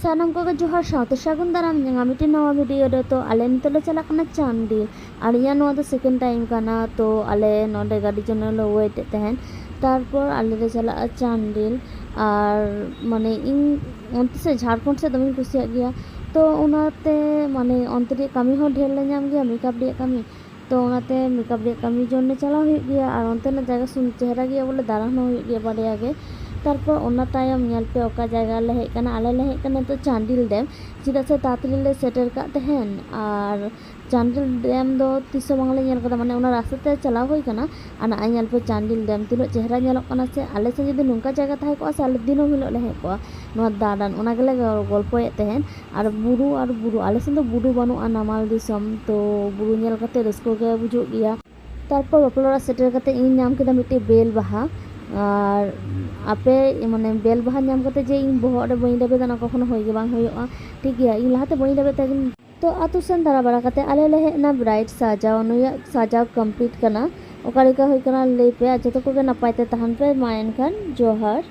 ᱥᱟᱱᱟᱢ ᱠᱚᱜᱮ ᱡᱚᱦᱟᱨ ᱥᱟᱶᱛᱮ ᱥᱟᱹᱜᱩᱱ ᱫᱟᱨᱟᱢ ᱢᱤᱫᱴᱮᱱ ᱱᱟᱣᱟ ᱵᱷᱤᱰᱤᱭᱳ ᱨᱮ। ᱛᱚ ᱟᱞᱮ ᱱᱤᱛᱚᱜ ᱞᱮ ᱪᱟᱞᱟᱜ ᱠᱟᱱᱟ ᱪᱟᱱᱰᱤᱞ ᱟᱨ ᱤᱧᱟᱹᱜ ᱱᱚᱣᱟ ᱫᱚ ᱥᱮᱠᱮন্ড ᱴᱟᱭᱤᱢ ᱠᱟᱱᱟ। ᱛᱚ ᱟᱞᱮ ᱱᱚᱰᱮ ᱜᱟᱹᱰᱤ ᱡᱚᱱᱱᱚ ᱞᱮ ᱳয়েᱴ ᱮᱫ ᱛᱟᱦᱮᱱ। তারপর আলে লে চালাᱜᱼᱟ চান্ডিল আর মানে ইᱧ অন্তে সে ঝাড়খণ্ড সে দমে কুসিয়াᱜ গᱮᱭᱟ। তো ওনাতে মানে অন্তে ᱨᱮᱭᱟᱜ ᱠᱟᱹᱢᱤ ᱦᱚᱸ ᱰᱷᱮᱨ ᱞᱮ ᱧᱟᱢ ᱜᱮᱭᱟ ᱢᱮᱠᱟᱯ ᱨᱮᱭᱟᱜ ᱠᱟᱹᱢᱤ। তো ওনাতে মেকআপ ᱨᱮᱭᱟᱜ ᱠᱟᱹᱢᱤ ᱡᱚᱱᱱᱮ ᱪᱟᱞᱟᱣ ᱦᱩᱭᱩᱜ ᱜᱮᱭᱟ ᱟᱨ ᱚᱱᱛᱮᱱᱟᱜ ᱡᱟᱭᱜᱟ ᱥᱩᱱ ᱪᱮᱦᱨᱟ ᱜᱮᱭᱟ ᱵᱚᱞᱮ ᱫᱟᱬᱟᱱ ᱦᱚᱸ ᱦᱩᱭᱩᱜ ᱜᱮᱭᱟ ᱵᱟᱨᱭᱟ ᱜᱮ। তারপর ওনা তায়ম ᱧᱮᱞ ᱯᱮ ᱚᱠᱟ ᱡᱟᱭᱜᱟ ᱞᱮ ᱦᱮᱡ ᱠᱟᱱᱟ ᱟᱞᱮ ᱞᱮ ᱦᱮᱡ ᱠᱟᱱᱟ ᱛᱚ ᱪᱟᱱᱰᱤᱞ ᱰᱮᱢ ᱪᱮᱫᱟᱜ ᱥᱮ ᱛᱟᱲᱟᱛᱟᱲᱤ ᱞᱮ ᱥᱮᱴᱮᱨ ᱠᱟᱜ ᱛᱟᱦᱮᱱ ᱟᱨ ᱪᱟᱱᱰᱤᱞ ᱰᱮᱢ ᱫᱚ ᱛᱤᱥ ᱦᱚᱸ ᱵᱟᱝᱞᱮ ᱧᱮᱞ ᱠᱟᱫᱟ ᱢᱟᱱᱮ ᱚᱱᱟ ᱨᱟᱥᱛᱟ ᱛᱮ ᱪᱟᱞᱟᱣ ᱦᱩᱭ ᱠᱟᱱᱟ ᱟᱨ ᱱᱚᱜᱼᱚᱭ ᱧᱮᱞ ᱯᱮ ᱪᱟᱱᱰᱤᱞ ᱰᱮᱢ ᱛᱤᱱᱟᱹᱜ ᱪᱮᱦᱨᱟ ᱧᱮᱞᱚᱜ ᱠᱟᱱᱟ ᱥᱮ ᱟᱞᱮ ᱥᱮᱫ ᱡᱩᱫᱤ ᱱᱚᱝᱠᱟ ᱡᱟᱭᱜᱟ ᱛᱟᱦᱮᱸ ᱠᱚᱜᱼᱟ ᱥᱮ ᱟᱞᱮ ᱫᱤᱱᱟᱹᱢ ᱦᱤᱞᱳᱜ ᱞᱮ ᱦᱮᱡ ᱠᱚᱜᱼᱟ ᱱᱚᱣᱟ ᱫᱟᱬᱟᱱ ᱚᱱᱟ ᱜᱮᱞᱮ ᱜᱚᱞᱯᱚᱭᱮᱫ ᱛᱟᱦᱮᱱ ᱟᱨ ᱵᱩᱨᱩ ᱟᱞᱮ ᱥᱮᱫ ᱫᱚ ᱵᱩᱨᱩ ᱵᱟᱹᱱᱩᱜᱼᱟ ᱱᱟᱢᱟᱞ ᱫᱤᱥᱚᱢ ᱛᱚ ᱵᱩᱨᱩ ᱧᱮᱞ ᱠᱟᱛᱮ ᱨᱟᱹᱥᱠᱟᱹ ᱜᱮ ᱵᱩᱡᱷᱟᱹᱜ ᱜᱮᱭᱟ। তারপর বাপলা অড়াᱜ সেটের কাতে ইᱧ ᱧᱟᱢ ᱠᱮᱫᱟ ᱢᱤᱫᱴᱮᱡ বেল বাহা আর আপে মানে বেল বাহা ᱧᱟᱢ ᱠᱟᱛᱮ ᱡᱮ ᱤᱧ ᱵᱚᱦᱚᱜ ᱨᱮ ᱵᱟᱹᱧ ᱨᱮᱵᱮᱫᱟ ᱚᱱᱟ ᱠᱚᱠᱷᱚᱱᱳ ᱦᱩᱭ ᱜᱮ ᱵᱟᱝ ᱦᱩᱭᱩᱜᱼᱟ ᱴᱷᱤᱠ ᱜᱮᱭᱟ ᱤᱧ ᱞᱟᱦᱟᱛᱮ ᱵᱟᱹᱧ ᱨᱮᱵᱮᱫ ᱛᱟᱦᱮᱸ। तो आतु सेन दारा बारा काते आले ले हेना ब्राइट साजाव नुया साजाव कंप्लीट कना ओका लेका होय कना ले पे जतो को नापाय ते तहन पे मा एनखान जोहार।